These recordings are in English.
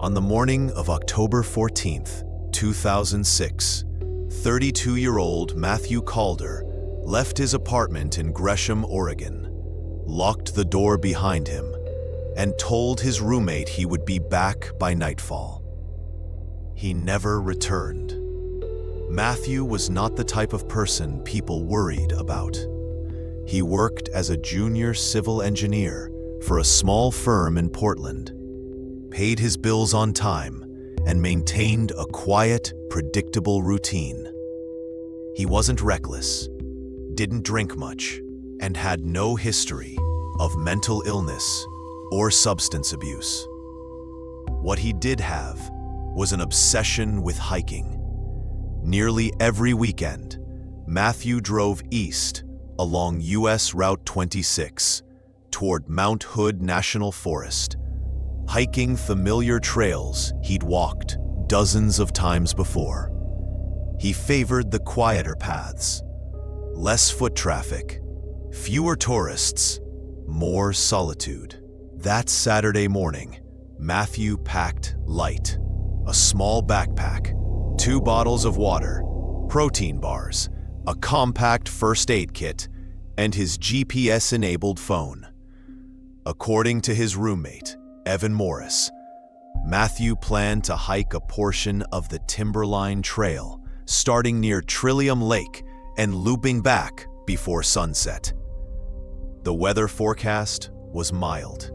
On the morning of October 14th, 2006, 32-year-old Matthew Calder left his apartment in Gresham, Oregon, locked the door behind him, and told his roommate he would be back by nightfall. He never returned. Matthew was not the type of person people worried about. He worked as a junior civil engineer for a small firm in Portland, paid his bills on time, and maintained a quiet, predictable routine. He wasn't reckless, didn't drink much, and had no history of mental illness or substance abuse. What he did have was an obsession with hiking. Nearly every weekend, Matthew drove east along US Route 26 toward Mount Hood National Forest, hiking familiar trails he'd walked dozens of times before. He favored the quieter paths, less foot traffic, fewer tourists, more solitude. That Saturday morning, Matthew packed light, a small backpack, 2 bottles of water, protein bars, a compact first aid kit, and his GPS-enabled phone. According to his roommate, Evan Morris, Matthew planned to hike a portion of the Timberline Trail, starting near Trillium Lake and looping back before sunset. The weather forecast was mild,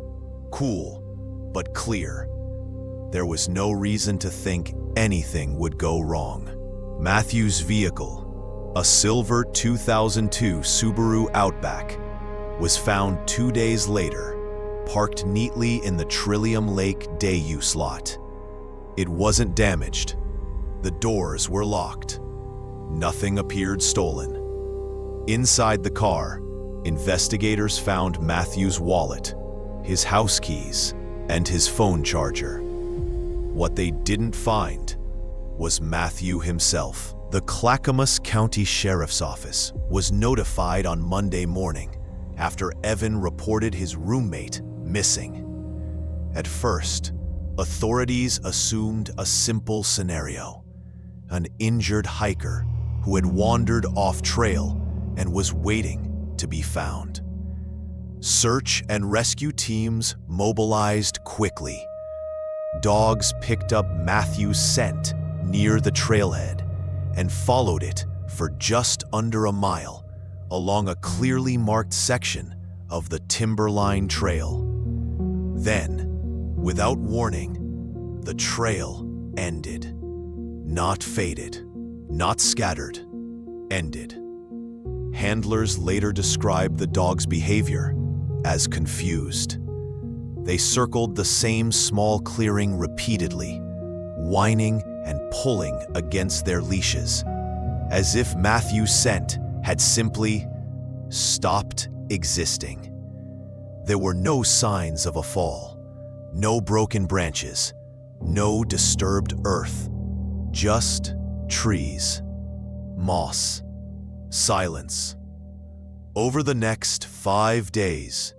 cool, but clear. There was no reason to think anything would go wrong. Matthew's vehicle, a silver 2002 Subaru Outback, was found 2 days later, parked neatly in the Trillium Lake day use lot. It wasn't damaged. The doors were locked. Nothing appeared stolen. Inside the car, investigators found Matthew's wallet, his house keys, and his phone charger. What they didn't find was Matthew himself. The Clackamas County Sheriff's Office was notified on Monday morning after Evan reported his roommate missing. At first, authorities assumed a simple scenario: an injured hiker who had wandered off trail and was waiting to be found. Search and rescue teams mobilized quickly. Dogs picked up Matthew's scent near the trailhead and followed it for just under a mile along a clearly marked section of the Timberline Trail. Then, without warning, the trail ended. Not faded, not scattered, ended. Handlers later described the dog's behavior as confused. They circled the same small clearing repeatedly, whining and pulling against their leashes, as if Matthew's scent had simply stopped existing. There were no signs of a fall, no broken branches, no disturbed earth, just trees, moss, silence. Over the next 5 days,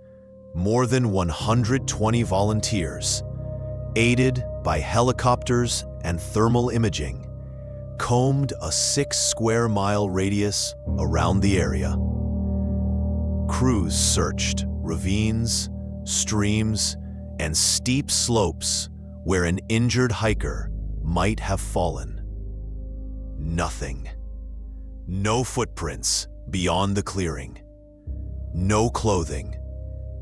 more than 120 volunteers, aided by helicopters and thermal imaging, combed a 6-square-mile radius around the area. Crews searched ravines, streams, and steep slopes where an injured hiker might have fallen. Nothing. No footprints beyond the clearing. No clothing.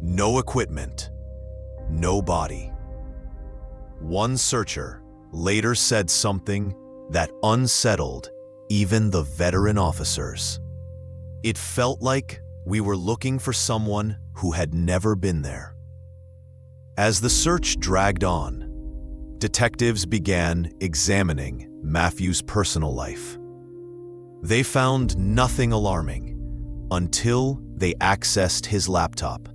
No equipment. No body. One searcher later said something that unsettled even the veteran officers. It felt like we were looking for someone who had never been there. As the search dragged on, detectives began examining Matthew's personal life. They found nothing alarming until they accessed his laptop.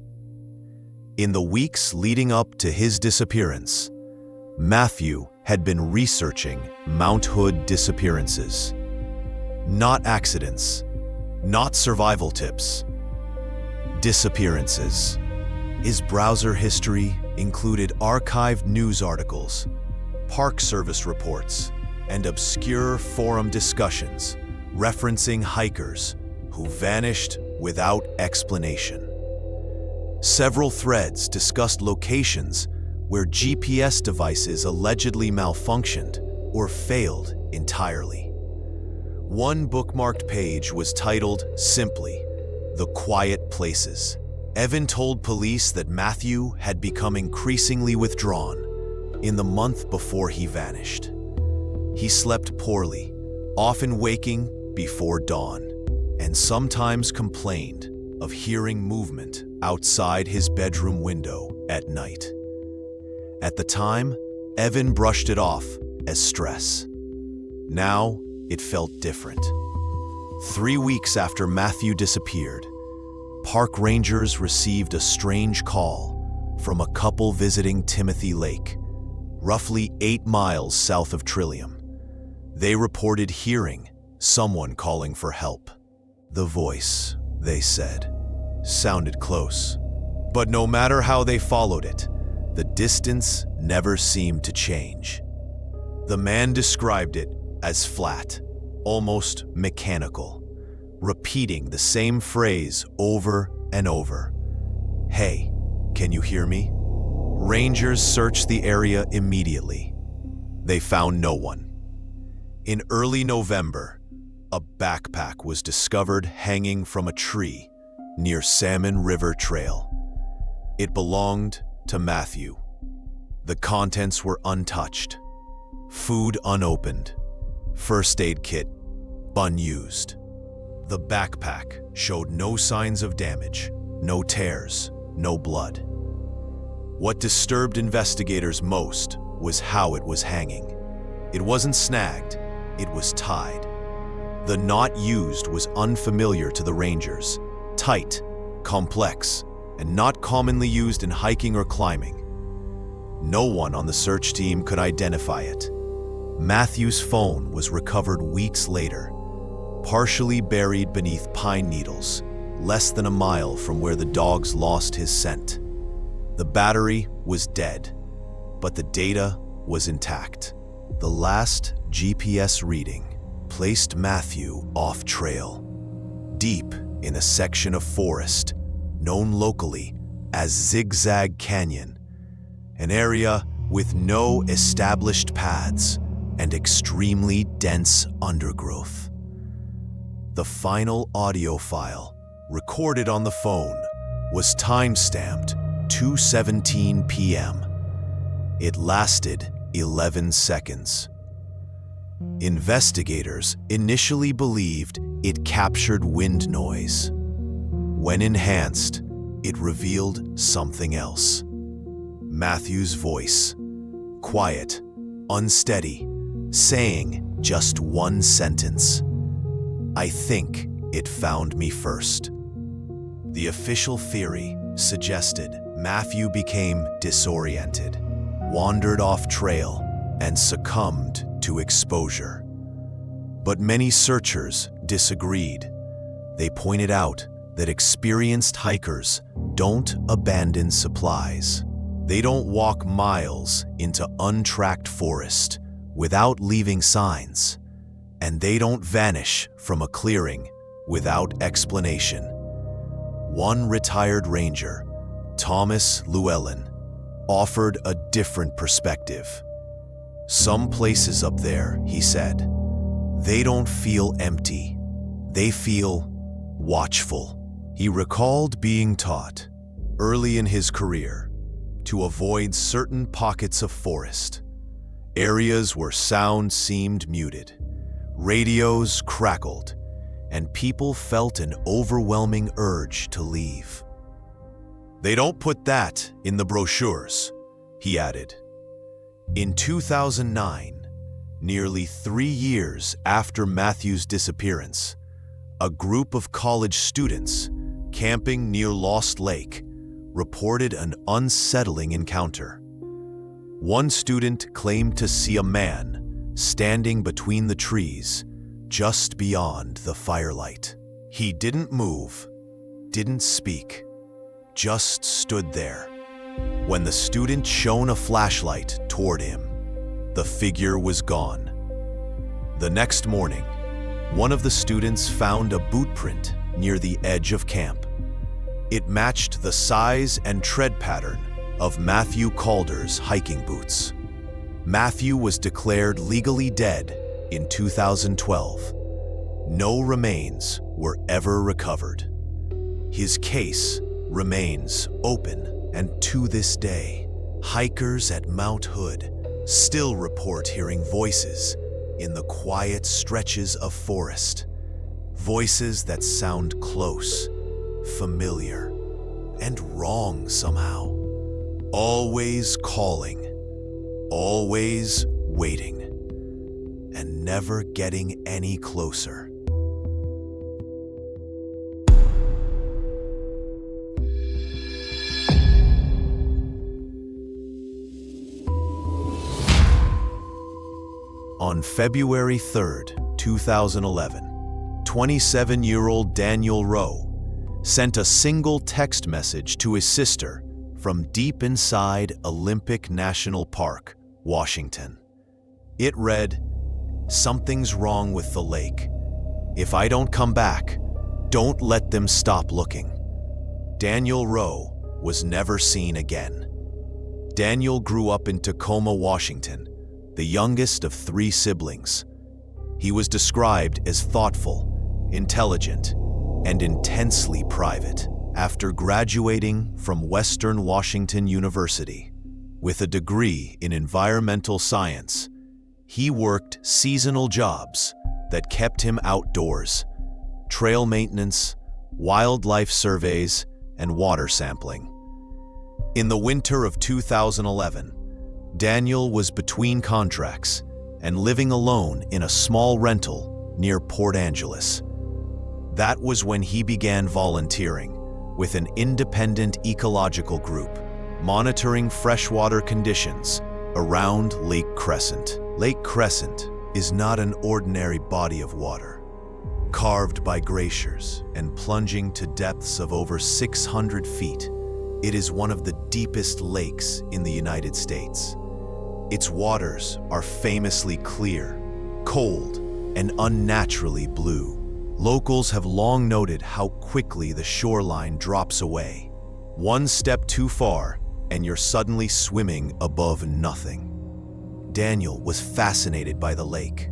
In the weeks leading up to his disappearance, Matthew had been researching Mount Hood disappearances. Not accidents, not survival tips. Disappearances. His browser history included archived news articles, Park Service reports, and obscure forum discussions referencing hikers who vanished without explanation. Several threads discussed locations where GPS devices allegedly malfunctioned or failed entirely. One bookmarked page was titled simply, "The Quiet Places." Evan told police that Matthew had become increasingly withdrawn in the month before he vanished. He slept poorly, often waking before dawn, and sometimes complained of hearing movement outside his bedroom window at night. At the time, Evan brushed it off as stress. Now, it felt different. 3 weeks after Matthew disappeared, park rangers received a strange call from a couple visiting Timothy Lake, roughly 8 miles south of Trillium. They reported hearing someone calling for help. The voice, they said, sounded close. But no matter how they followed it, the distance never seemed to change. The man described it as flat, almost mechanical, repeating the same phrase over and over. "Hey, can you hear me?" Rangers searched the area immediately. They found no one. In early November, a backpack was discovered hanging from a tree near Salmon River Trail. It belonged to Matthew. The contents were untouched. Food unopened. First aid kit unused. The backpack showed no signs of damage, no tears, no blood. What disturbed investigators most was how it was hanging. It wasn't snagged, it was tied. The knot used was unfamiliar to the rangers, tight, complex, and not commonly used in hiking or climbing. No one on the search team could identify it. Matthew's phone was recovered weeks later, partially buried beneath pine needles, less than a mile from where the dogs lost his scent. The battery was dead, but the data was intact. The last GPS reading placed Matthew off trail, deep in a section of forest known locally as Zigzag Canyon, an area with no established paths and extremely dense undergrowth. The final audio file, recorded on the phone, was time-stamped 2:17 p.m. It lasted 11 seconds. Investigators initially believed it captured wind noise. When enhanced, it revealed something else. Matthew's voice, quiet, unsteady, saying just one sentence: "I think it found me first." The official theory suggested Matthew became disoriented, wandered off trail, and succumbed to exposure. But many searchers disagreed. They pointed out that experienced hikers don't abandon supplies. They don't walk miles into untracked forest without leaving signs, and they don't vanish from a clearing without explanation. One retired ranger, Thomas Llewellyn, offered a different perspective. "Some places up there," he said, "they don't feel empty. They feel watchful." He recalled being taught, early in his career, to avoid certain pockets of forest, areas where sound seemed muted, radios crackled, and people felt an overwhelming urge to leave. "They don't put that in the brochures," he added. In 2009, nearly 3 years after Matthew's disappearance, a group of college students camping near Lost Lake reported an unsettling encounter. One student claimed to see a man standing between the trees just beyond the firelight. He didn't move, didn't speak, just stood there. When the student shone a flashlight toward him, the figure was gone. The next morning, one of the students found a boot print near the edge of camp. It matched the size and tread pattern of Matthew Calder's hiking boots. Matthew was declared legally dead in 2012. No remains were ever recovered. His case remains open, and to this day, hikers at Mount Hood still report hearing voices in the quiet stretches of forest. Voices that sound close, familiar, and wrong somehow. Always calling, always waiting, and never getting any closer. On February 3rd, 2011, 27-year-old Daniel Rowe sent a single text message to his sister from deep inside Olympic National Park, Washington. It read, "Something's wrong with the lake. If I don't come back, don't let them stop looking." Daniel Rowe was never seen again. Daniel grew up in Tacoma, Washington, the youngest of 3 siblings. He was described as thoughtful, intelligent, and intensely private. After graduating from Western Washington University with a degree in environmental science, he worked seasonal jobs that kept him outdoors: trail maintenance, wildlife surveys, and water sampling. In the winter of 2011, Daniel was between contracts and living alone in a small rental near Port Angeles. That was when he began volunteering with an independent ecological group, monitoring freshwater conditions around Lake Crescent. Lake Crescent is not an ordinary body of water. Carved by glaciers and plunging to depths of over 600 feet, it is one of the deepest lakes in the United States. Its waters are famously clear, cold, and unnaturally blue. Locals have long noted how quickly the shoreline drops away. One step too far, and you're suddenly swimming above nothing. Daniel was fascinated by the lake.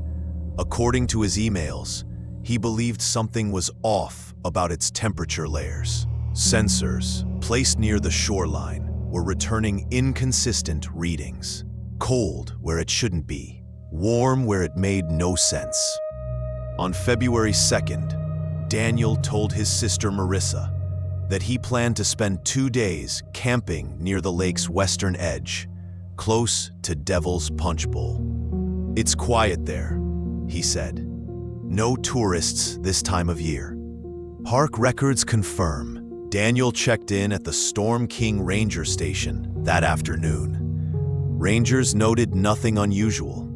According to his emails, he believed something was off about its temperature layers. Sensors placed near the shoreline were returning inconsistent readings. Cold where it shouldn't be, warm where it made no sense. On February 2nd, Daniel told his sister Marissa that he planned to spend 2 days camping near the lake's western edge, close to Devil's Punch Bowl. "It's quiet there," he said. "No tourists this time of year." Park records confirm Daniel checked in at the Storm King Ranger Station that afternoon. Rangers noted nothing unusual.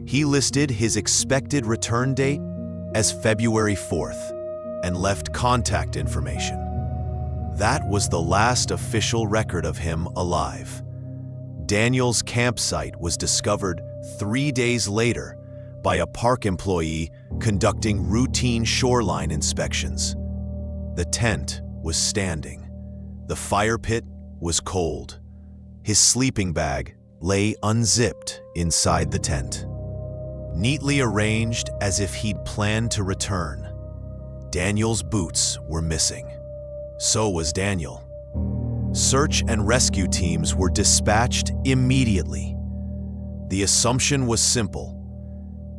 He listed his expected return date as February 4th and left contact information. That was the last official record of him alive. Daniel's campsite was discovered 3 days later by a park employee conducting routine shoreline inspections. The tent was standing. The fire pit was cold. His sleeping bag lay unzipped inside the tent, neatly arranged as if he'd planned to return. Daniel's boots were missing. So was Daniel. Search and rescue teams were dispatched immediately. The assumption was simple: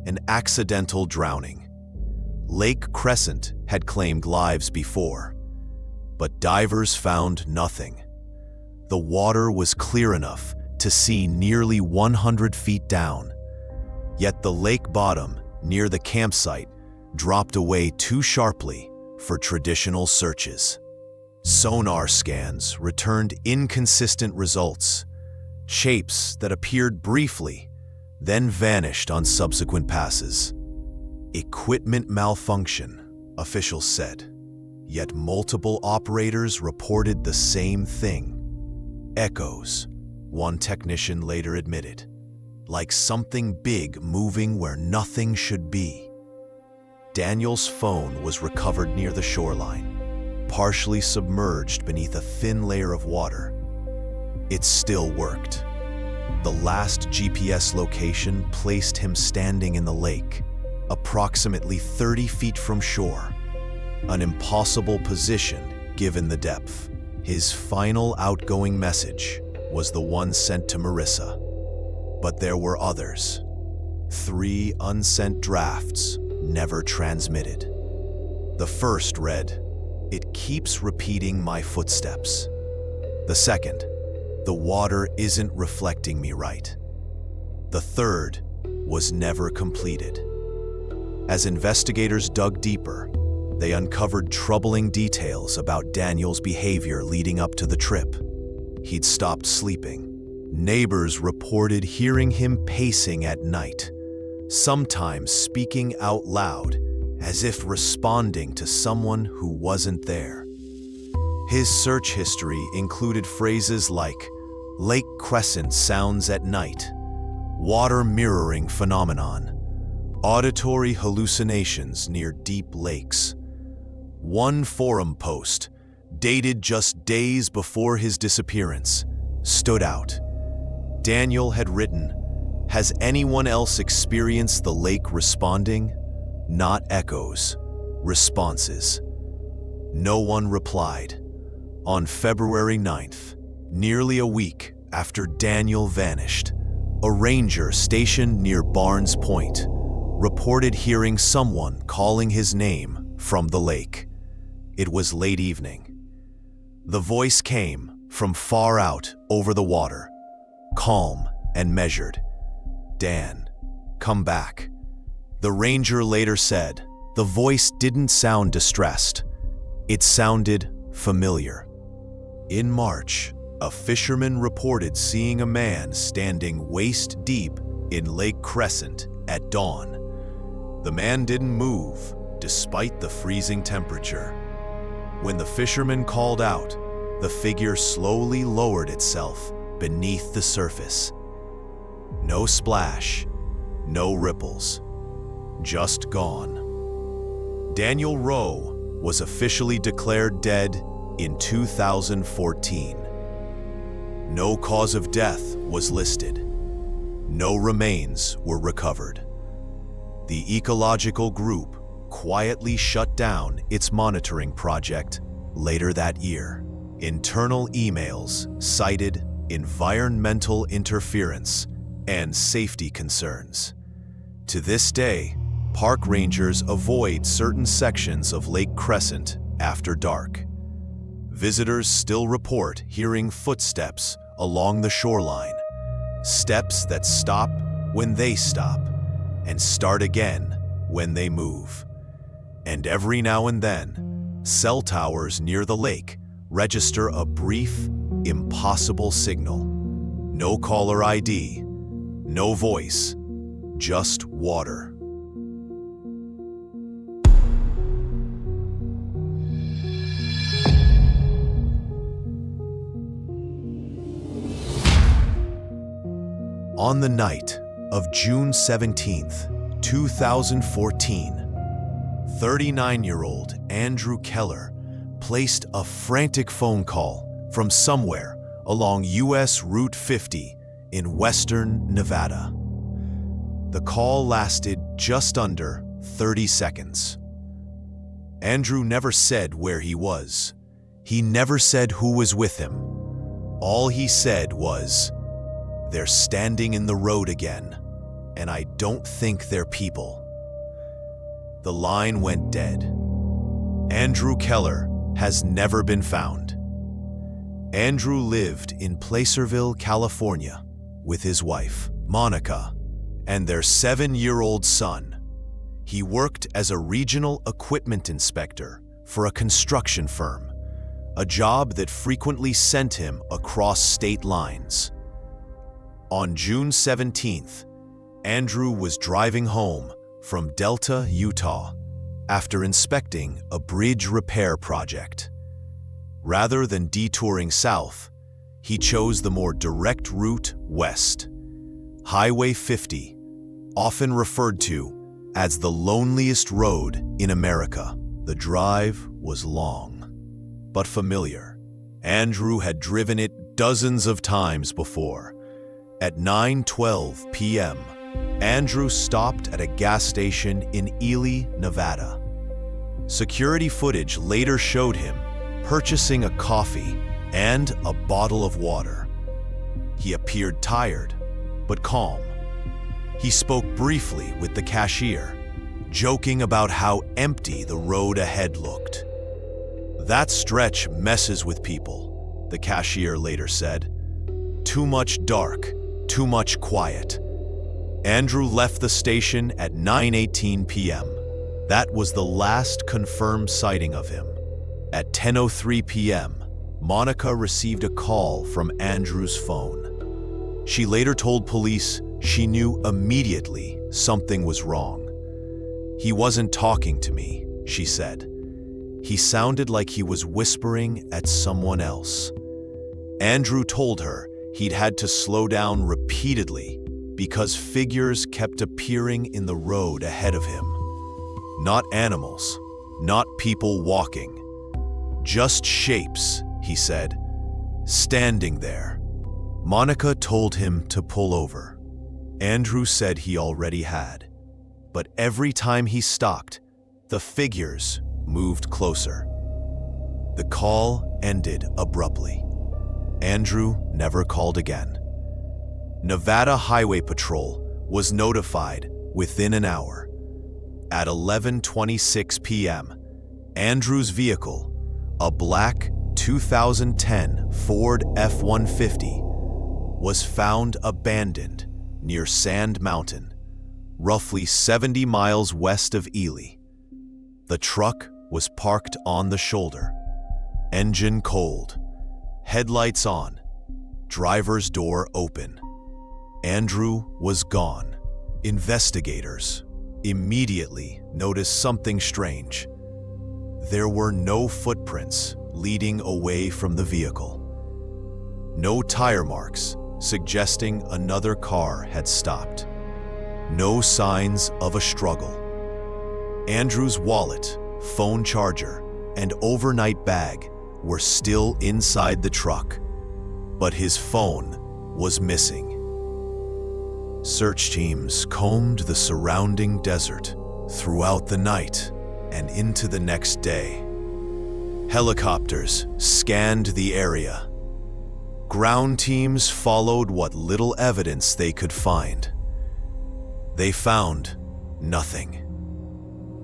an accidental drowning. Lake Crescent had claimed lives before, but divers found nothing. The water was clear enough to see nearly 100 feet down, yet the lake bottom near the campsite dropped away too sharply for traditional searches. Sonar scans returned inconsistent results, shapes that appeared briefly, then vanished on subsequent passes. Equipment malfunction, officials said, yet multiple operators reported the same thing. Echoes, one technician later admitted. like something big moving where nothing should be. Daniel's phone was recovered near the shoreline, partially submerged beneath a thin layer of water. It still worked. The last GPS location placed him standing in the lake, approximately 30 feet from shore, an impossible position given the depth. His final outgoing message was the one sent to Marissa. But there were others. 3 unsent drafts never transmitted. The first read, "It keeps repeating my footsteps." The second, "The water isn't reflecting me right." The third was never completed. As investigators dug deeper, they uncovered troubling details about Daniel's behavior leading up to the trip. He'd stopped sleeping. Neighbors reported hearing him pacing at night, sometimes speaking out loud as if responding to someone who wasn't there. His search history included phrases like Lake Crescent sounds at night, water mirroring phenomenon, auditory hallucinations near deep lakes. One forum post, dated just days before his disappearance, stood out. Daniel had written, "Has anyone else experienced the lake responding? Not echoes, responses." No one replied. On February 9th, nearly a week after Daniel vanished, a ranger stationed near Barnes Point reported hearing someone calling his name from the lake. It was late evening. The voice came from far out over the water, calm and measured. "Dan, come back." The ranger later said the voice didn't sound distressed. It sounded familiar. In March, a fisherman reported seeing a man standing waist-deep in Lake Crescent at dawn. The man didn't move, despite the freezing temperature. When the fisherman called out, the figure slowly lowered itself beneath the surface. No splash, no ripples, just gone. Daniel Rowe was officially declared dead in 2014. No cause of death was listed. No remains were recovered. The ecological group quietly shut down its monitoring project later that year. Internal emails cited environmental interference and safety concerns. To this day, park rangers avoid certain sections of Lake Crescent after dark. Visitors still report hearing footsteps along the shoreline, steps that stop when they stop and start again when they move. And every now and then, cell towers near the lake register a brief, impossible signal. No caller ID, no voice, just water. On the night of June 17th, 2014, 39-year-old Andrew Keller placed a frantic phone call from somewhere along US Route 50 in western Nevada. The call lasted just under 30 seconds. Andrew never said where he was. He never said who was with him. All he said was, "They're standing in the road again, and I don't think they're people." The line went dead. Andrew Keller has never been found. Andrew lived in Placerville, California, with his wife, Monica, and their 7-year-old son. He worked as a regional equipment inspector for a construction firm, a job that frequently sent him across state lines. On June 17th, Andrew was driving home from Delta, Utah, after inspecting a bridge repair project. Rather than detouring south, he chose the more direct route west. Highway 50, often referred to as the loneliest road in America. The drive was long, but familiar. Andrew had driven it dozens of times before. At 9:12 p.m., Andrew stopped at a gas station in Ely, Nevada. Security footage later showed him purchasing a coffee and a bottle of water. He appeared tired, but calm. He spoke briefly with the cashier, joking about how empty the road ahead looked. "That stretch messes with people," the cashier later said. "Too much dark, too much quiet." Andrew left the station at 9:18 p.m. That was the last confirmed sighting of him. At 10:03 p.m., Monica received a call from Andrew's phone. She later told police she knew immediately something was wrong. "He wasn't talking to me," she said. "He sounded like he was whispering at someone else." Andrew told her he'd had to slow down repeatedly because figures kept appearing in the road ahead of him. Not animals, not people walking, just shapes, he said, standing there. Monica told him to pull over. Andrew said he already had, but every time he stopped, the figures moved closer. The call ended abruptly. Andrew never called again. Nevada Highway Patrol was notified within an hour. At 11:26 p.m., Andrew's vehicle, a black 2010 Ford F-150, was found abandoned near Sand Mountain, roughly 70 miles west of Ely. The truck was parked on the shoulder, engine cold, headlights on, driver's door open. Andrew was gone. Investigators immediately noticed something strange. There were no footprints leading away from the vehicle. No tire marks suggesting another car had stopped. No signs of a struggle. Andrew's wallet, phone charger, and overnight bag were still inside the truck, but his phone was missing. Search teams combed the surrounding desert throughout the night and into the next day. Helicopters scanned the area. Ground teams followed what little evidence they could find. They found nothing.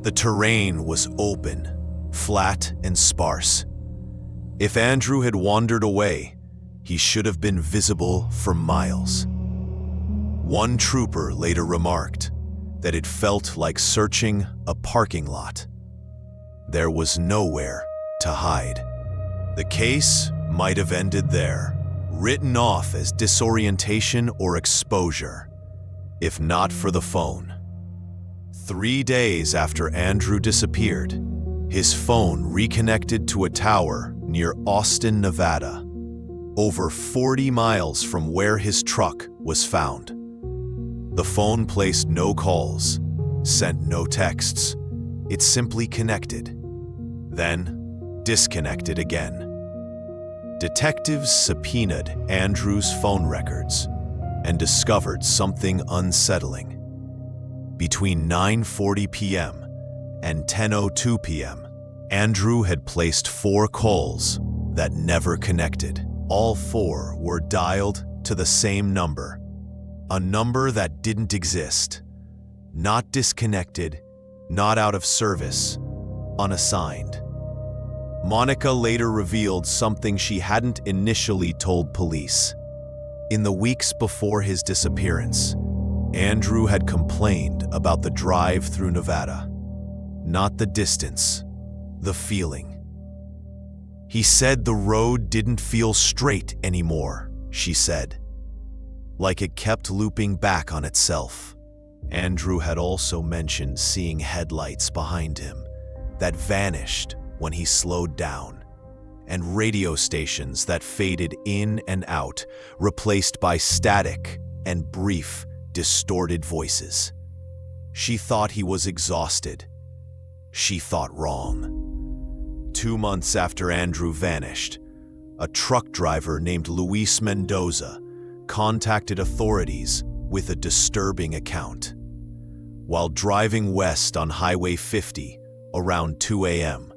The terrain was open, flat, and sparse. If Andrew had wandered away, he should have been visible for miles. One trooper later remarked that it felt like searching a parking lot. There was nowhere to hide. The case might have ended there, written off as disorientation or exposure, if not for the phone. 3 days after Andrew disappeared, his phone reconnected to a tower near Austin, Nevada, over 40 miles from where his truck was found. The phone placed no calls, sent no texts. It simply connected, then disconnected again. Detectives subpoenaed Andrew's phone records and discovered something unsettling. Between 9:40 p.m. and 10:02 p.m., Andrew had placed 4 calls that never connected. All 4 were dialed to the same number, a number that didn't exist, not disconnected, not out of service, unassigned. Monica later revealed something she hadn't initially told police. In the weeks before his disappearance, Andrew had complained about the drive through Nevada. Not the distance, the feeling. He said the road didn't feel straight anymore, she said, like it kept looping back on itself. Andrew had also mentioned seeing headlights behind him that vanished when he slowed down, and radio stations that faded in and out, replaced by static and brief distorted voices. She thought he was exhausted. She thought wrong. 2 months after Andrew vanished, a truck driver named Luis Mendoza contacted authorities with a disturbing account. While driving west on Highway 50 around 2 a.m.,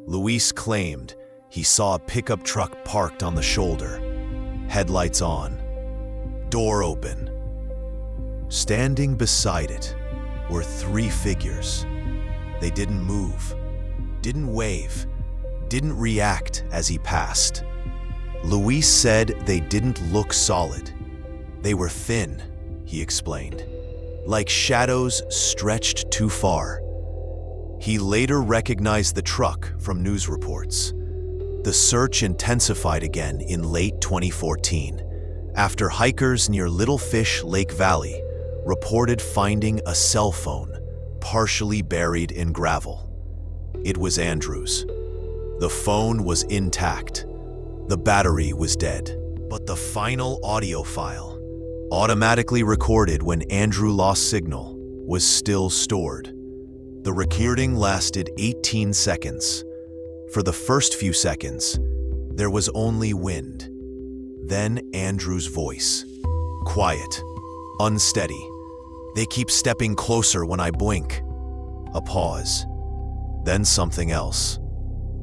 Luis claimed he saw a pickup truck parked on the shoulder, headlights on, door open. Standing beside it were 3 figures. They didn't move, didn't wave, didn't react as he passed. Luis said they didn't look solid. They were thin, he explained, like shadows stretched too far. He later recognized the truck from news reports. The search intensified again in late 2014, after hikers near Little Fish Lake Valley reported finding a cell phone partially buried in gravel. It was Andrew's. The phone was intact. The battery was dead. But the final audio file, automatically recorded when Andrew lost signal, was still stored. The recording lasted 18 seconds. For the first few seconds, there was only wind. Then Andrew's voice. Quiet, unsteady. They keep stepping closer when I blink. A pause. Then something else.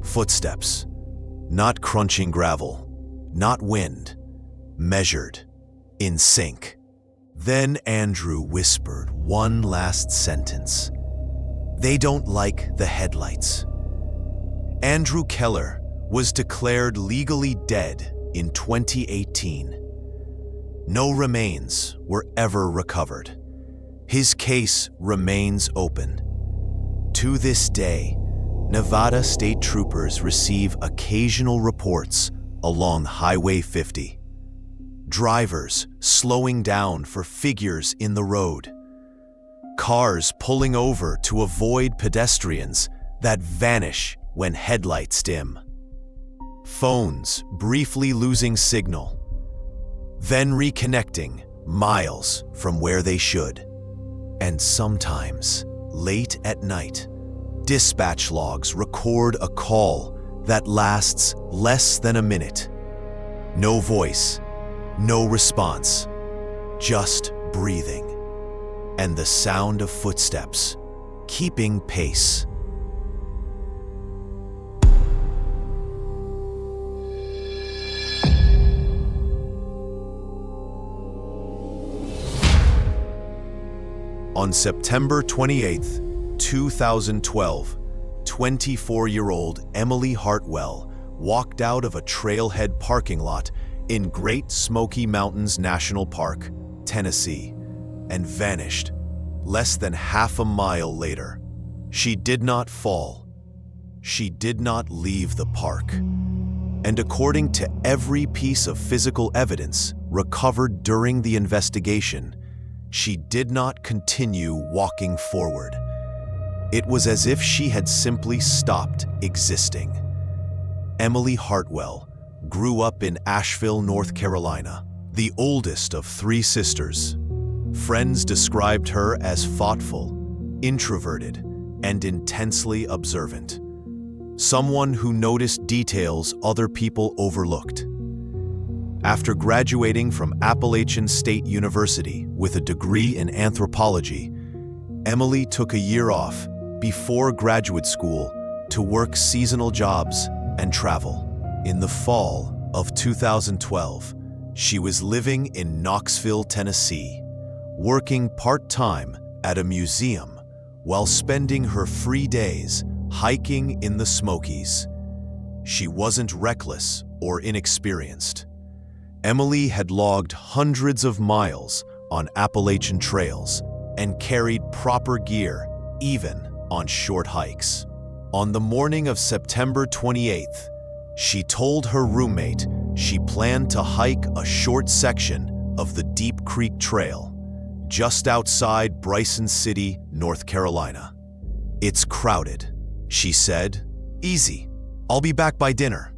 Footsteps. Not crunching gravel. Not wind. Measured. In sync. Then Andrew whispered one last sentence. They don't like the headlights. Andrew Keller was declared legally dead in 2018. No remains were ever recovered. His case remains open. To this day, Nevada state troopers receive occasional reports along Highway 50. Drivers slowing down for figures in the road. Cars pulling over to avoid pedestrians that vanish when headlights dim. Phones briefly losing signal, then reconnecting miles from where they should. And sometimes, late at night, dispatch logs record a call that lasts less than a minute. No voice, no response, just breathing, and the sound of footsteps, keeping pace. On September 28, 2012, 24-year-old Emily Hartwell walked out of a trailhead parking lot in Great Smoky Mountains National Park, Tennessee, and vanished less than half a mile later. She did not fall. She did not leave the park. And according to every piece of physical evidence recovered during the investigation, she did not continue walking forward. It was as if she had simply stopped existing. Emily Hartwell grew up in Asheville, North Carolina, the oldest of 3 sisters. Friends described her as thoughtful, introverted, and intensely observant. Someone who noticed details other people overlooked. After graduating from Appalachian State University with a degree in anthropology, Emily took a year off before graduate school to work seasonal jobs and travel. In the fall of 2012, she was living in Knoxville, Tennessee, working part-time at a museum while spending her free days hiking in the Smokies. She wasn't reckless or inexperienced. Emily had logged hundreds of miles on Appalachian trails and carried proper gear even on short hikes. On the morning of September 28th, she told her roommate she planned to hike a short section of the Deep Creek Trail just outside Bryson City, North Carolina. "It's crowded," she said. "Easy. I'll be back by dinner."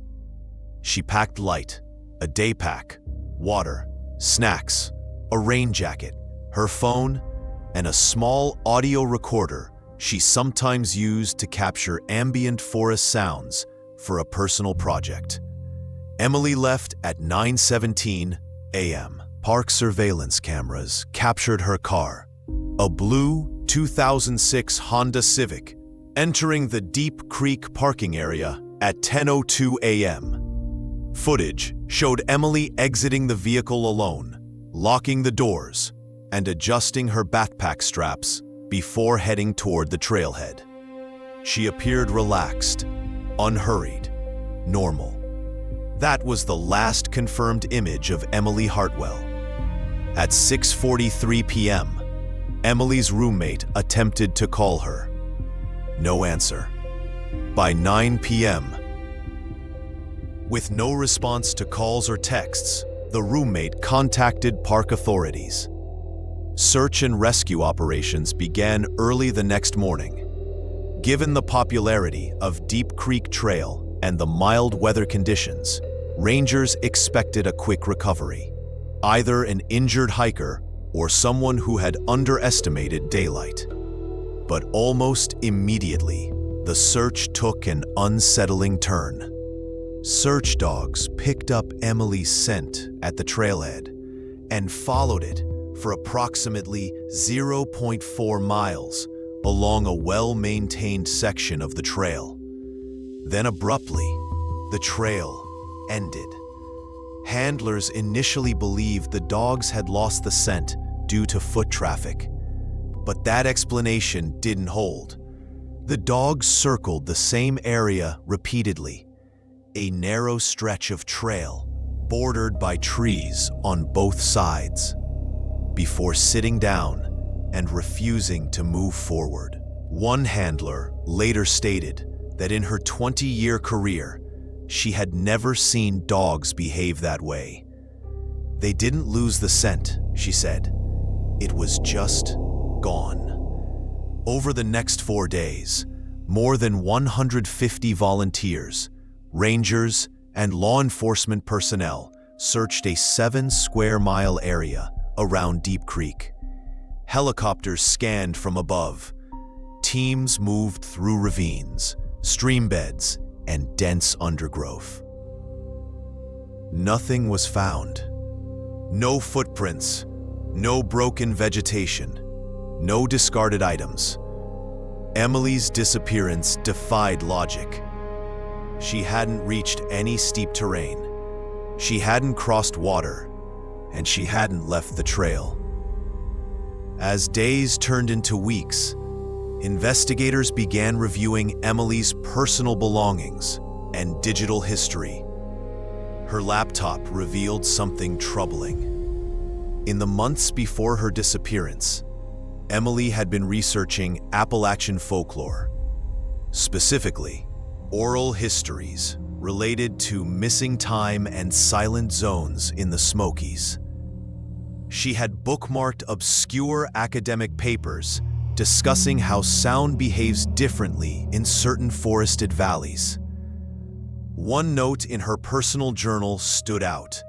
She packed light, a day pack, water, snacks, a rain jacket, her phone, and a small audio recorder she sometimes used to capture ambient forest sounds for a personal project. Emily left at 9:17 a.m. Park surveillance cameras captured her car, a blue 2006 Honda Civic, entering the Deep Creek parking area at 10:02 a.m. Footage showed Emily exiting the vehicle alone, locking the doors, and adjusting her backpack straps before heading toward the trailhead. She appeared relaxed, unhurried, normal. That was the last confirmed image of Emily Hartwell. At 6:43 p.m., Emily's roommate attempted to call her. No answer. By 9 p.m., with no response to calls or texts, the roommate contacted park authorities. Search and rescue operations began early the next morning. Given the popularity of Deep Creek Trail and the mild weather conditions, rangers expected a quick recovery, either an injured hiker or someone who had underestimated daylight. But almost immediately, the search took an unsettling turn. Search dogs picked up Emily's scent at the trailhead and followed it for approximately 0.4 miles along a well-maintained section of the trail. Then abruptly, the trail ended. Handlers initially believed the dogs had lost the scent due to foot traffic, but that explanation didn't hold. The dogs circled the same area repeatedly, a narrow stretch of trail bordered by trees on both sides, before sitting down and refusing to move forward. One handler later stated that in her 20-year career, she had never seen dogs behave that way. They didn't lose the scent, she said. It was just gone. Over the next 4 days, more than 150 volunteers, rangers, and law enforcement personnel searched a 7-square-mile area around Deep Creek. Helicopters scanned from above. Teams moved through ravines, stream beds, and dense undergrowth. Nothing was found. No footprints, no broken vegetation, no discarded items. Emily's disappearance defied logic. She hadn't reached any steep terrain. She hadn't crossed water, and she hadn't left the trail. As days turned into weeks, investigators began reviewing Emily's personal belongings and digital history. Her laptop revealed something troubling. In the months before her disappearance, Emily had been researching Appalachian folklore, specifically oral histories related to missing time and silent zones in the Smokies. She had bookmarked obscure academic papers discussing how sound behaves differently in certain forested valleys. One note in her personal journal stood out.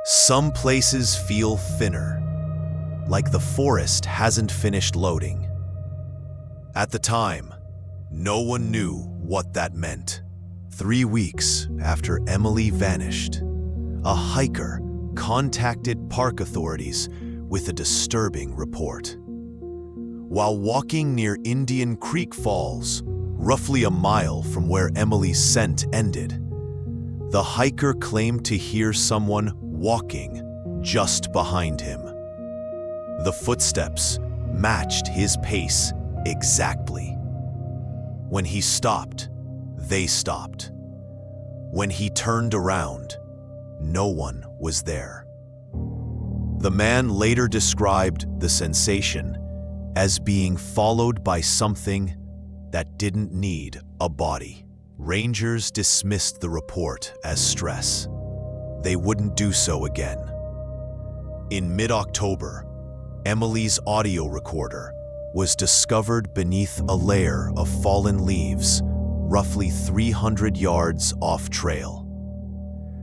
Some places feel thinner, like the forest hasn't finished loading. At the time, no one knew what that meant. 3 weeks after Emily vanished, a hiker contacted park authorities with a disturbing report. While walking near Indian Creek Falls, roughly a mile from where Emily's scent ended, the hiker claimed to hear someone walking just behind him. The footsteps matched his pace exactly. When he stopped, they stopped. When he turned around, no one was there. The man later described the sensation as being followed by something that didn't need a body. Rangers dismissed the report as stress. They wouldn't do so again. In mid-October, Emily's audio recorder was discovered beneath a layer of fallen leaves, roughly 300 yards off trail.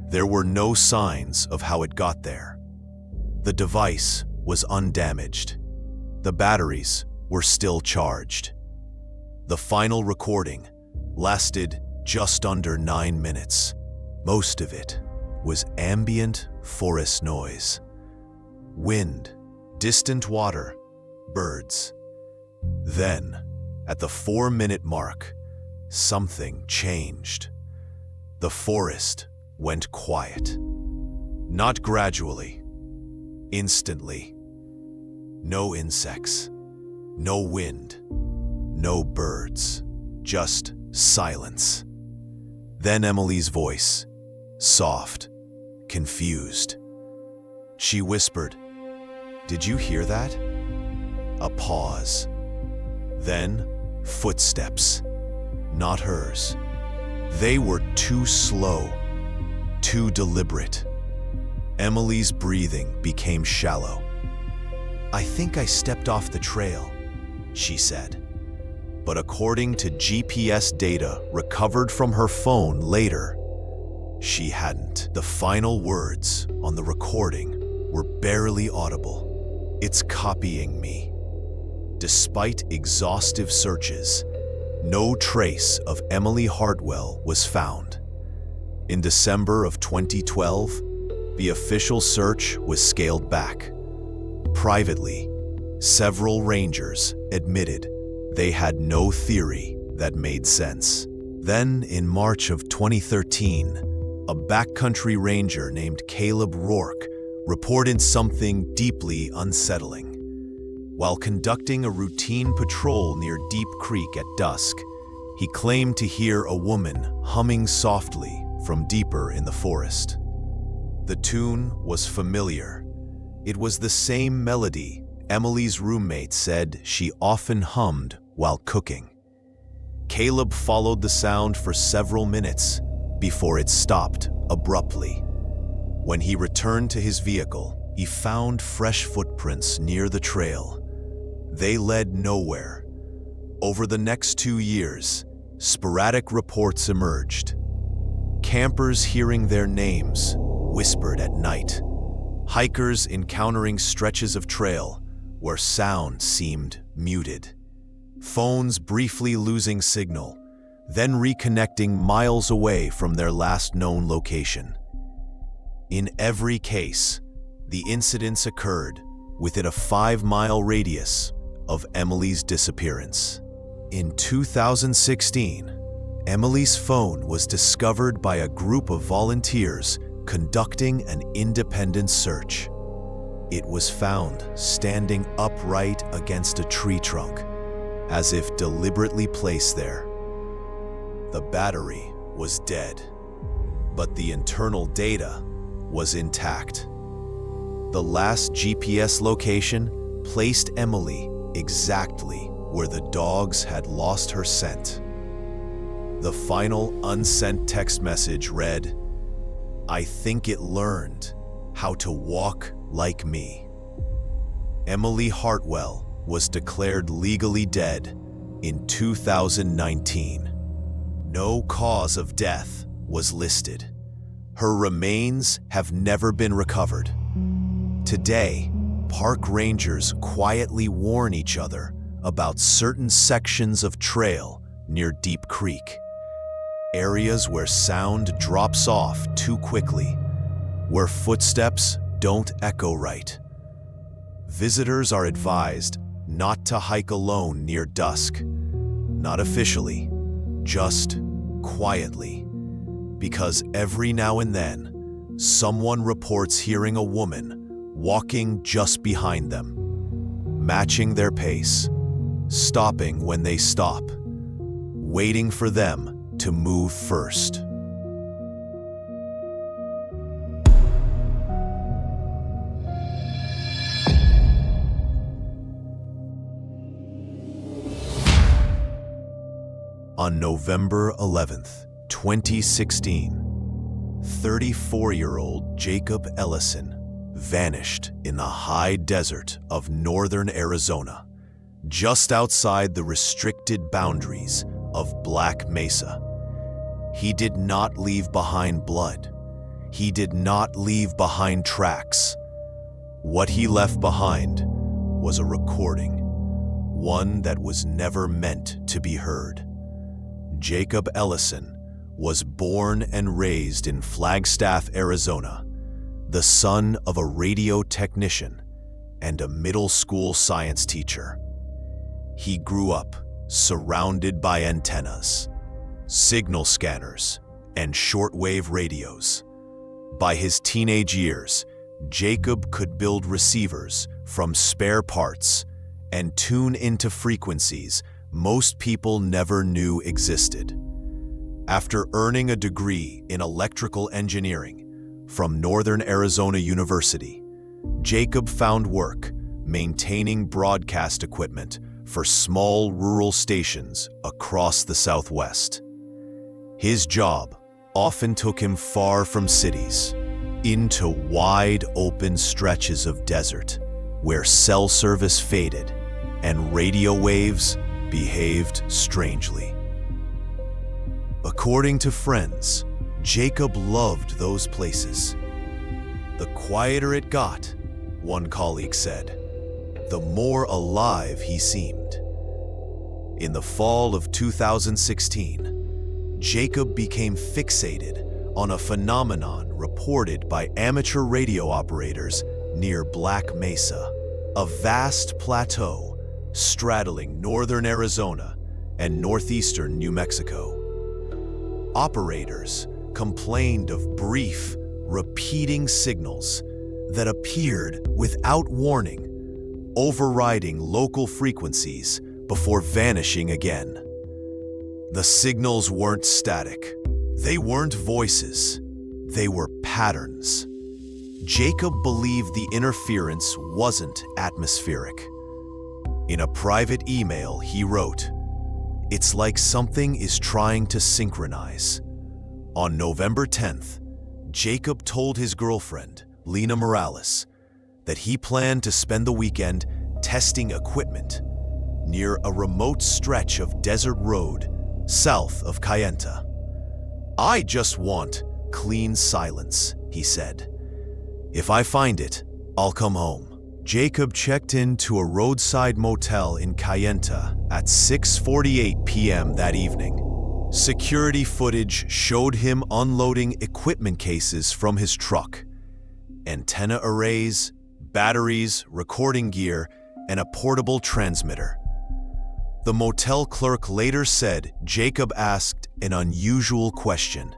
There were no signs of how it got there. The device was undamaged. The batteries were still charged. The final recording lasted just under 9 minutes. Most of it was ambient forest noise. Wind, distant water, birds. Then, at the 4-minute mark, something changed. The forest went quiet. Not gradually, instantly. No insects, no wind, no birds, just silence. Then Emily's voice, soft, confused. She whispered, "Did you hear that?" A pause. Then footsteps, not hers. They were too slow, too deliberate. Emily's breathing became shallow. "I think I stepped off the trail," she said. But according to GPS data recovered from her phone later, she hadn't. The final words on the recording were barely audible. "It's copying me." Despite exhaustive searches, no trace of Emily Hartwell was found. In December of 2012, the official search was scaled back. Privately, several rangers admitted they had no theory that made sense. Then, in March of 2013, a backcountry ranger named Caleb Rourke reported something deeply unsettling. While conducting a routine patrol near Deep Creek at dusk, he claimed to hear a woman humming softly from deeper in the forest. The tune was familiar. It was the same melody Emily's roommate said she often hummed while cooking. Caleb followed the sound for several minutes before it stopped abruptly. When he returned to his vehicle, he found fresh footprints near the trail. They led nowhere. Over the next 2 years, sporadic reports emerged. Campers hearing their names whispered at night. Hikers encountering stretches of trail where sound seemed muted. Phones briefly losing signal, then reconnecting miles away from their last known location. In every case, the incidents occurred within a 5-mile radius of Emily's disappearance. In 2016, Emily's phone was discovered by a group of volunteers conducting an independent search. It was found standing upright against a tree trunk, as if deliberately placed there. The battery was dead, but the internal data was intact. The last GPS location placed Emily exactly where the dogs had lost her scent. The final unsent text message read, "I think it learned how to walk like me." Emily Hartwell was declared legally dead in 2019. No cause of death was listed. Her remains have never been recovered. Today, park rangers quietly warn each other about certain sections of trail near Deep Creek. Areas where sound drops off too quickly, where footsteps don't echo right. Visitors are advised not to hike alone near dusk, not officially, just quietly, because every now and then, someone reports hearing a woman walking just behind them, matching their pace, stopping when they stop, waiting for them to move first. On November 11th, 2016, 34-year-old Jacob Ellison vanished in the high desert of northern Arizona, just outside the restricted boundaries of Black Mesa. He did not leave behind blood. He did not leave behind tracks. What he left behind was a recording, one that was never meant to be heard. Jacob Ellison was born and raised in Flagstaff, Arizona, the son of a radio technician and a middle school science teacher. He grew up surrounded by antennas, signal scanners, and shortwave radios. By his teenage years, Jacob could build receivers from spare parts and tune into frequencies most people never knew existed. After earning a degree in electrical engineering from Northern Arizona University, Jacob found work maintaining broadcast equipment for small rural stations across the Southwest. His job often took him far from cities, into wide open stretches of desert where cell service faded and radio waves behaved strangely. According to friends, Jacob loved those places. The quieter it got, one colleague said, the more alive he seemed. In the fall of 2016, Jacob became fixated on a phenomenon reported by amateur radio operators near Black Mesa, a vast plateau straddling northern Arizona and northeastern New Mexico. Operators complained of brief, repeating signals that appeared without warning, overriding local frequencies before vanishing again. The signals weren't static. They weren't voices. They were patterns. Jacob believed the interference wasn't atmospheric. In a private email, he wrote, "It's like something is trying to synchronize." On November 10th, Jacob told his girlfriend, Lena Morales, that he planned to spend the weekend testing equipment near a remote stretch of desert road south of Kayenta. "I just want clean silence," he said. "If I find it, I'll come home." Jacob checked into a roadside motel in Kayenta at 6:48 p.m. that evening. Security footage showed him unloading equipment cases from his truck, antenna arrays, batteries, recording gear, and a portable transmitter. The motel clerk later said Jacob asked an unusual question.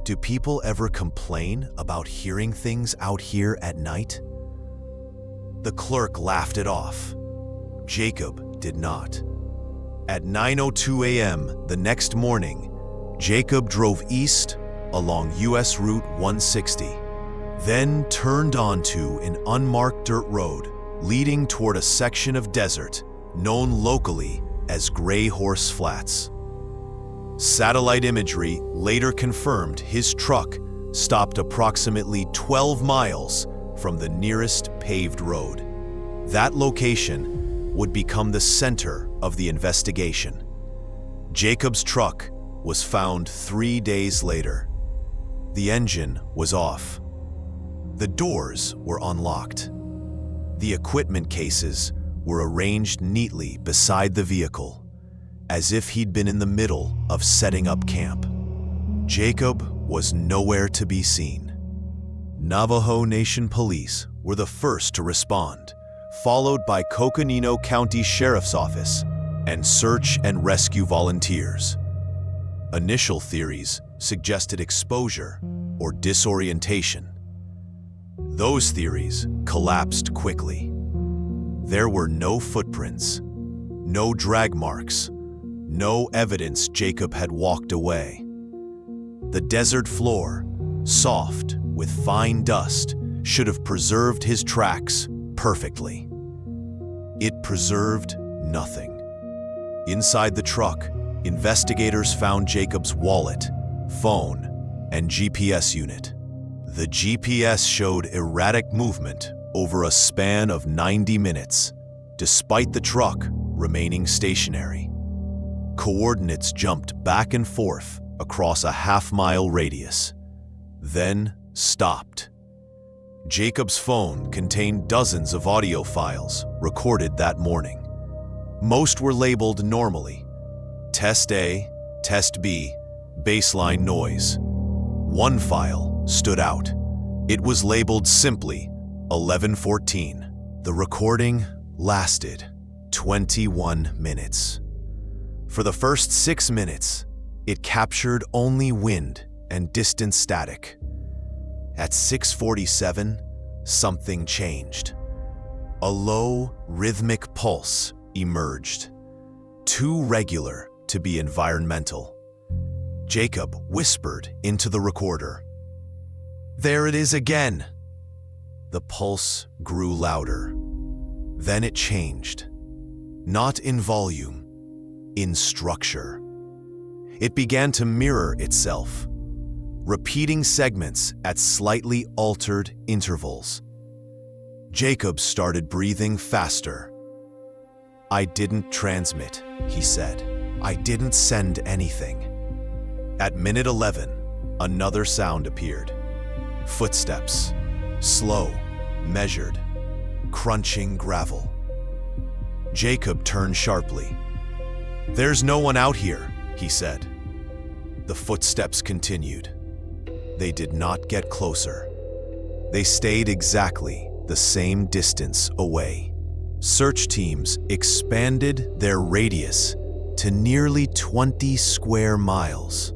"Do people ever complain about hearing things out here at night?" The clerk laughed it off. Jacob did not. At 9:02 a.m. the next morning, Jacob drove east along US Route 160, then turned onto an unmarked dirt road leading toward a section of desert known locally as Gray Horse Flats. Satellite imagery later confirmed his truck stopped approximately 12 miles from the nearest paved road. That location would become the center of the investigation. Jacob's truck was found 3 days later. The engine was off. The doors were unlocked. The equipment cases were arranged neatly beside the vehicle, as if he'd been in the middle of setting up camp. Jacob was nowhere to be seen. Navajo Nation police were the first to respond, followed by Coconino County Sheriff's Office and search and rescue volunteers. Initial theories suggested exposure or disorientation. Those theories collapsed quickly. There were no footprints, no drag marks, no evidence Jacob had walked away. The desert floor, soft with fine dust, should have preserved his tracks perfectly. It preserved nothing. Inside the truck, investigators found Jacob's wallet, phone, and GPS unit. The GPS showed erratic movement over a span of 90 minutes, despite the truck remaining stationary. Coordinates jumped back and forth across a half-mile radius, then stopped. Jacob's phone contained dozens of audio files recorded that morning. Most were labeled normally: Test A, Test B, baseline noise. One file stood out. It was labeled simply 1114. The recording lasted 21 minutes. For the first 6 minutes, it captured only wind and distant static. At 6:47, something changed. A low, rhythmic pulse emerged, too regular to be environmental. Jacob whispered into the recorder, "There it is again." The pulse grew louder. Then it changed. Not in volume, in structure. It began to mirror itself, repeating segments at slightly altered intervals. Jacob started breathing faster. "I didn't transmit," he said. "I didn't send anything." At minute 11, another sound appeared. Footsteps, slow, measured, crunching gravel. Jacob turned sharply. "There's no one out here," he said. The footsteps continued. They did not get closer. They stayed exactly the same distance away. Search teams expanded their radius to nearly 20 square miles.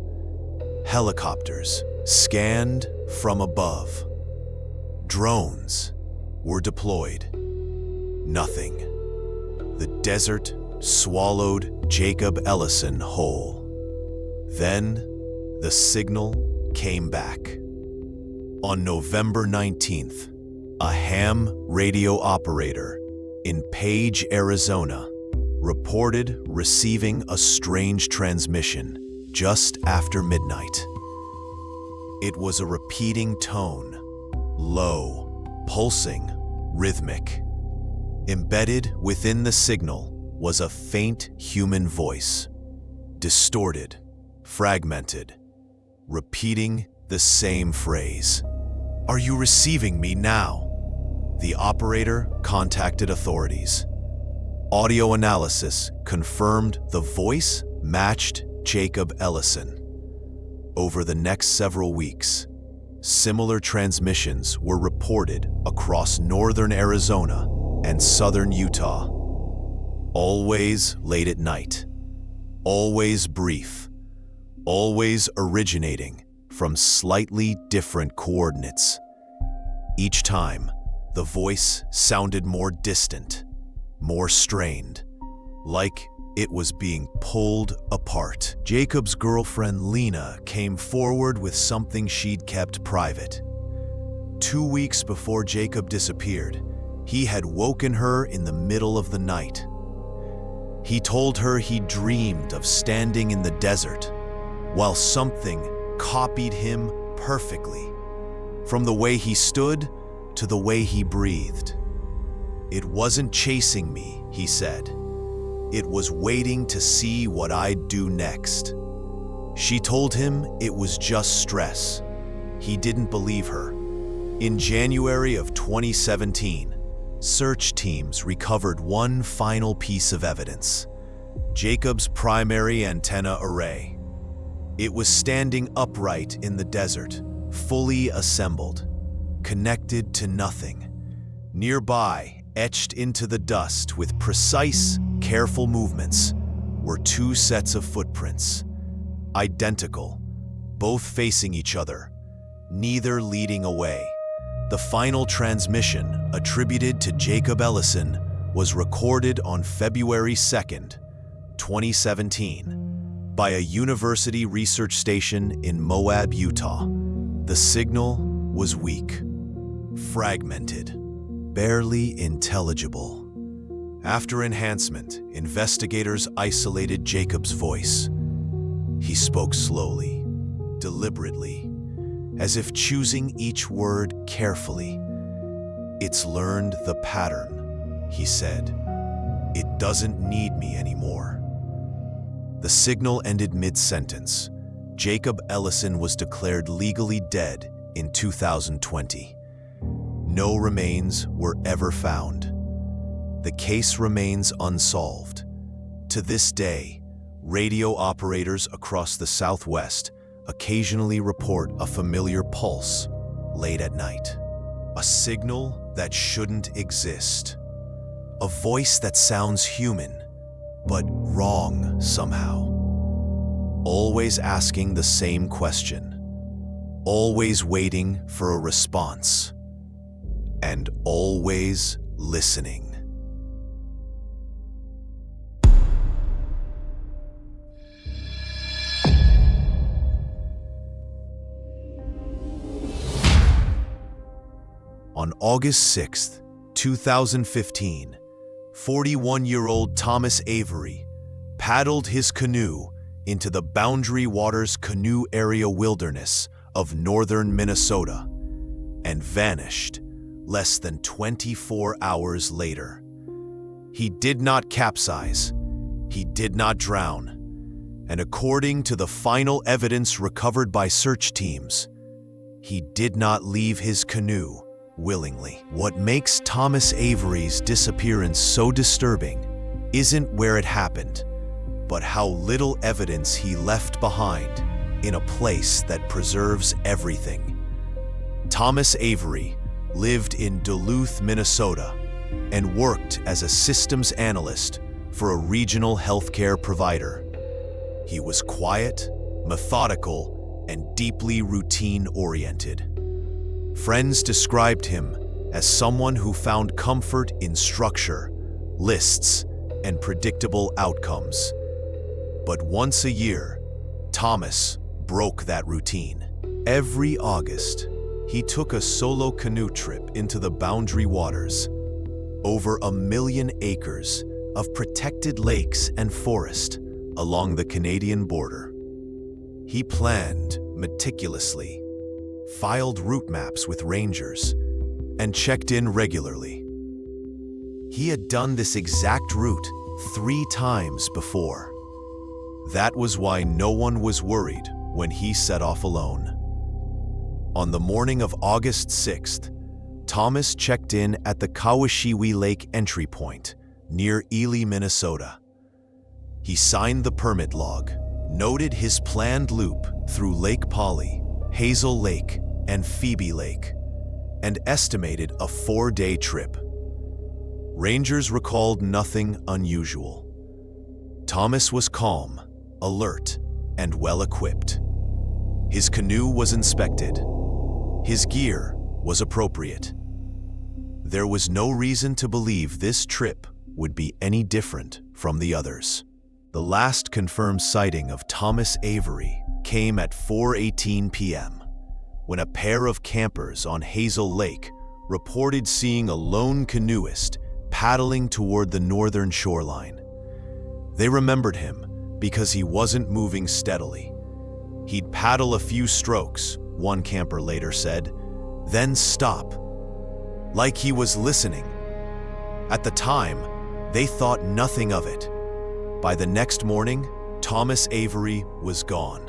Helicopters scanned from above. Drones were deployed. Nothing. The desert swallowed Jacob Ellison whole. Then the signal came back. On November 19th, a ham radio operator in Page, Arizona, reported receiving a strange transmission just after midnight. It was a repeating tone, low, pulsing, rhythmic. Embedded within the signal was a faint human voice, distorted, fragmented, repeating the same phrase. "Are you receiving me now?" The operator contacted authorities. Audio analysis confirmed the voice matched Jacob Ellison. Over the next several weeks, similar transmissions were reported across northern Arizona and southern Utah. Always late at night, always brief, always originating from slightly different coordinates. Each time, the voice sounded more distant, more strained, like it was being pulled apart. Jacob's girlfriend Lena came forward with something she'd kept private. 2 weeks before Jacob disappeared, he had woken her in the middle of the night. He told her he dreamed of standing in the desert, while something copied him perfectly, from the way he stood to the way he breathed. "It wasn't chasing me," he said. "It was waiting to see what I'd do next." She told him it was just stress. He didn't believe her. In January of 2017, search teams recovered one final piece of evidence: Jacob's primary antenna array. It was standing upright in the desert, fully assembled, connected to nothing. Nearby, etched into the dust with precise, careful movements, were 2 sets of footprints, identical, both facing each other, neither leading away. The final transmission, attributed to Jacob Ellison, was recorded on February 2nd, 2017, by a university research station in Moab, Utah. The signal was weak, fragmented, barely intelligible. After enhancement, investigators isolated Jacob's voice. He spoke slowly, deliberately, as if choosing each word carefully. "It's learned the pattern," he said. "It doesn't need me anymore." The signal ended mid-sentence. Jacob Ellison was declared legally dead in 2020. no remains were ever found. The case remains unsolved. To this day, radio operators across the Southwest occasionally report a familiar pulse late at night. A signal that shouldn't exist. A voice that sounds human, but wrong somehow. Always asking the same question. Always waiting for a response. And always listening. On August 6th, 2015, 41-year-old Thomas Avery paddled his canoe into the Boundary Waters Canoe Area wilderness of northern Minnesota and vanished less than 24 hours later. He did not capsize, he did not drown, and according to the final evidence recovered by search teams, he did not leave his canoe willingly. What makes Thomas Avery's disappearance so disturbing isn't where it happened, but how little evidence he left behind in a place that preserves everything. Thomas Avery lived in Duluth, Minnesota, and worked as a systems analyst for a regional healthcare provider. He was quiet, methodical, and deeply routine-oriented. Friends described him as someone who found comfort in structure, lists, and predictable outcomes. But once a year, Thomas broke that routine. Every August, he took a solo canoe trip into the Boundary Waters, over 1 million acres of protected lakes and forest along the Canadian border. He planned meticulously, filed route maps with rangers, and checked in regularly. He had done this exact route 3 times before. That was why no one was worried when he set off alone. On the morning of August 6th, Thomas checked in at the Kawashiwi Lake entry point near Ely, Minnesota. He signed the permit log, noted his planned loop through Lake Polly, Hazel Lake, and Phoebe Lake, and estimated a 4-day trip. Rangers recalled nothing unusual. Thomas was calm, alert, and well-equipped. His canoe was inspected. His gear was appropriate. There was no reason to believe this trip would be any different from the others. The last confirmed sighting of Thomas Avery came at 4:18 p.m. when a pair of campers on Hazel Lake reported seeing a lone canoeist paddling toward the northern shoreline. They remembered him because he wasn't moving steadily. He'd paddle a few strokes, one camper later said, then stop, like he was listening. At the time, they thought nothing of it. By the next morning, Thomas Avery was gone.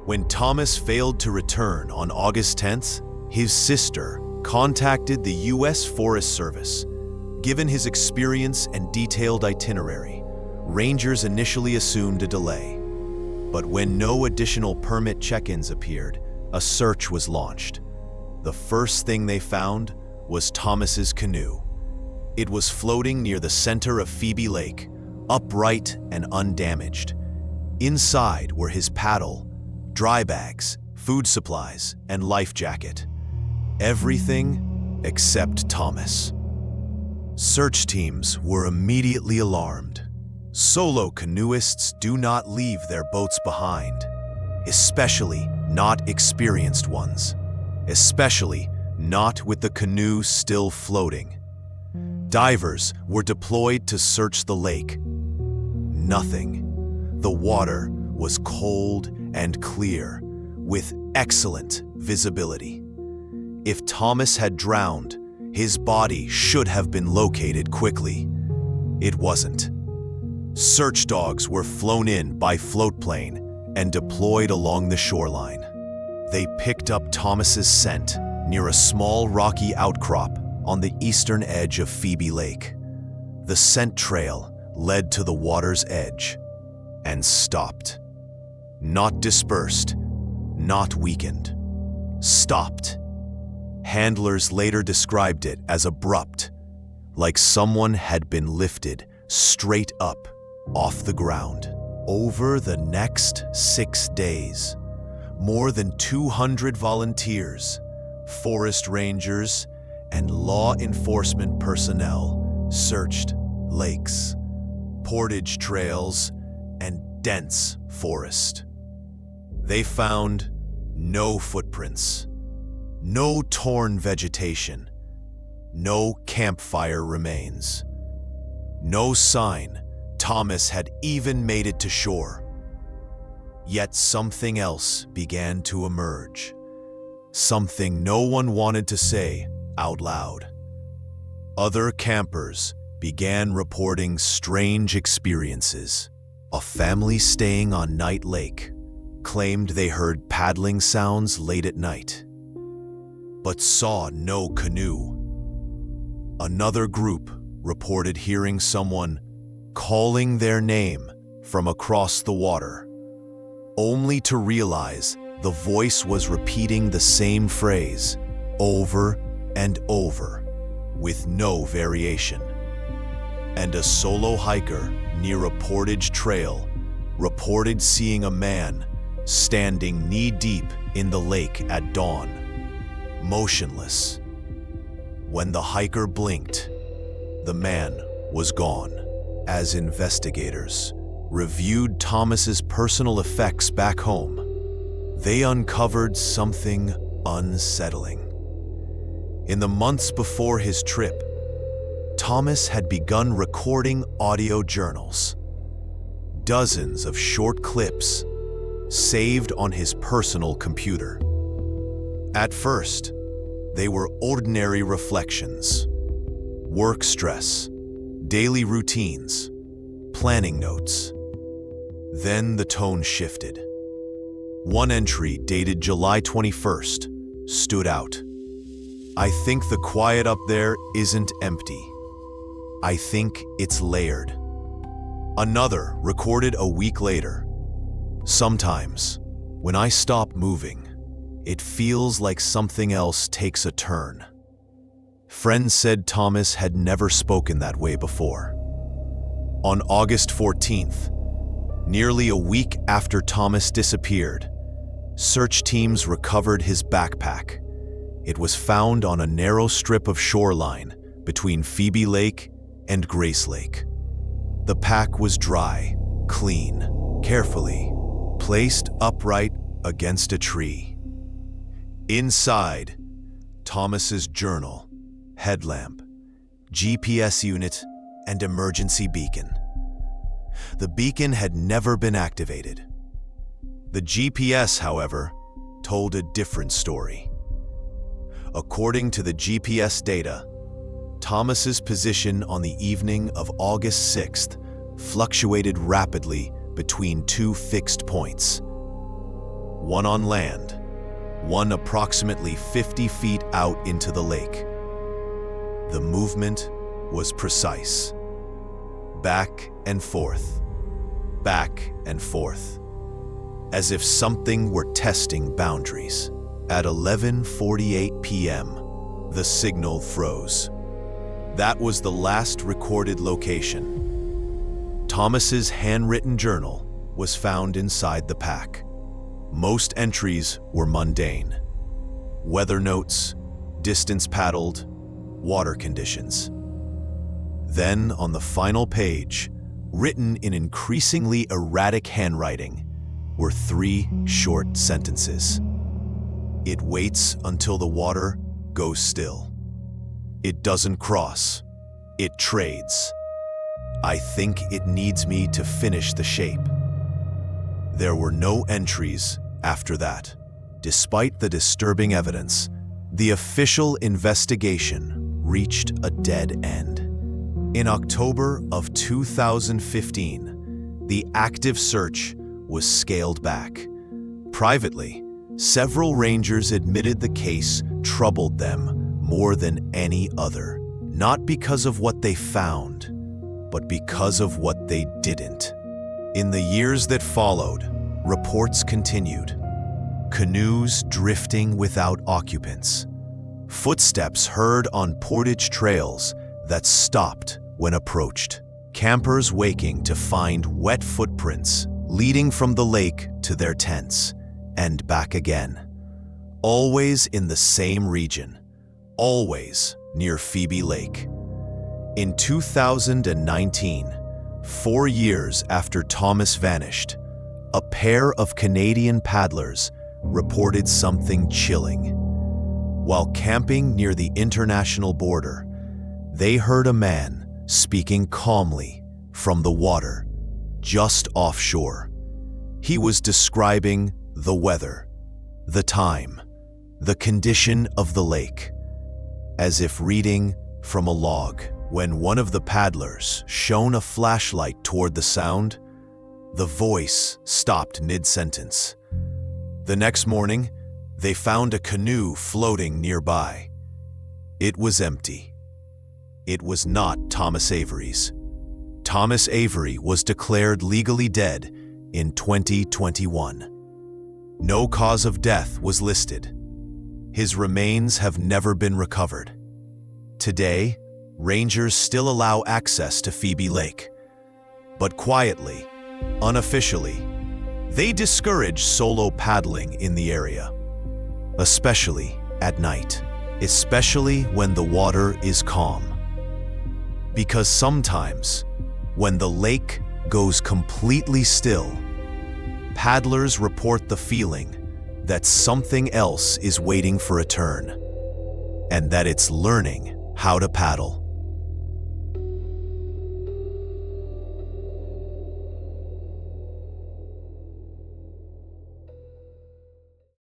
When Thomas failed to return on August 10th, his sister contacted the U.S. Forest Service. Given his experience and detailed itinerary, rangers initially assumed a delay. But when no additional permit check-ins appeared, a search was launched. The first thing they found was Thomas's canoe. It was floating near the center of Phoebe Lake, upright and undamaged. Inside were his paddle, dry bags, food supplies, and life jacket. Everything except Thomas. Search teams were immediately alarmed. Solo canoeists do not leave their boats behind, especially not experienced ones, especially not with the canoe still floating. Divers were deployed to search the lake. Nothing. The water was cold and clear, with excellent visibility. If Thomas had drowned, his body should have been located quickly. It wasn't. Search dogs were flown in by float plane and deployed along the shoreline. They picked up Thomas's scent near a small rocky outcrop on the eastern edge of Phoebe Lake. The scent trail led to the water's edge and stopped. Not dispersed, not weakened. Stopped. Handlers later described it as abrupt, like someone had been lifted straight up off the ground. Over the next 6 days, more than 200 volunteers, forest rangers, and law enforcement personnel searched lakes, portage trails, and dense forest. They found no footprints, no torn vegetation, no campfire remains, no sign Thomas had even made it to shore. Yet something else began to emerge, something no one wanted to say out loud. Other campers began reporting strange experiences. A family staying on Night Lake claimed they heard paddling sounds late at night, but saw no canoe. Another group reported hearing someone calling their name from across the water, only to realize the voice was repeating the same phrase over and over, with no variation. And a solo hiker near a portage trail reported seeing a man standing knee-deep in the lake at dawn, motionless. When the hiker blinked, the man was gone. As investigators reviewed Thomas's personal effects back home, they uncovered something unsettling. In the months before his trip, Thomas had begun recording audio journals, dozens of short clips saved on his personal computer. At first, they were ordinary reflections, work stress, daily routines, planning notes. Then the tone shifted. One entry dated July 21st stood out. "I think the quiet up there isn't empty. I think it's layered." Another recorded a week later. "Sometimes, when I stop moving, it feels like something else takes a turn." Friends said Thomas had never spoken that way before. On August 14th, nearly a week after Thomas disappeared, search teams recovered his backpack. It was found on a narrow strip of shoreline between Phoebe Lake and Grace Lake. The pack was dry, clean, carefully placed upright against a tree. Inside, Thomas's journal, headlamp, GPS unit, and emergency beacon. The beacon had never been activated. The GPS, however, told a different story. According to the GPS data, Thomas's position on the evening of August 6th fluctuated rapidly between two fixed points. One on land, one approximately 50 feet out into the lake. The movement was precise. Back and forth, as if something were testing boundaries. At 11:48 p.m., the signal froze. That was the last recorded location. Thomas's handwritten journal was found inside the pack. Most entries were mundane. Weather notes, distance paddled, water conditions. Then, on the final page, written in increasingly erratic handwriting, were 3 short sentences. "It waits until the water goes still. It doesn't cross. It trades. I think it needs me to finish the shape." There were no entries after that. Despite the disturbing evidence, the official investigation reached a dead end. In October of 2015, the active search was scaled back. Privately, Several rangers admitted the case troubled them more than any other, not because of what they found, but because of what they didn't. In the years that followed, reports continued. Canoes drifting without occupants. Footsteps heard on portage trails that stopped when approached. Campers waking to find wet footprints leading from the lake to their tents and back again. Always in the same region, always near Phoebe Lake. In 2019, 4 years after Thomas vanished, a pair of Canadian paddlers reported something chilling. While camping near the international border, they heard a man speaking calmly from the water just offshore. He was describing the weather, the time, the condition of the lake, as if reading from a log. When one of the paddlers shone a flashlight toward the sound, the voice stopped mid-sentence. The next morning, they found a canoe floating nearby. It was empty. It was not Thomas Avery's. Thomas Avery was declared legally dead in 2021. No cause of death was listed. His remains have never been recovered. Today, rangers still allow access to Phoebe Lake, but quietly, unofficially, they discourage solo paddling in the area, especially at night, especially when the water is calm. Because sometimes, when the lake goes completely still, paddlers report the feeling that something else is waiting for a turn, and that it's learning how to paddle.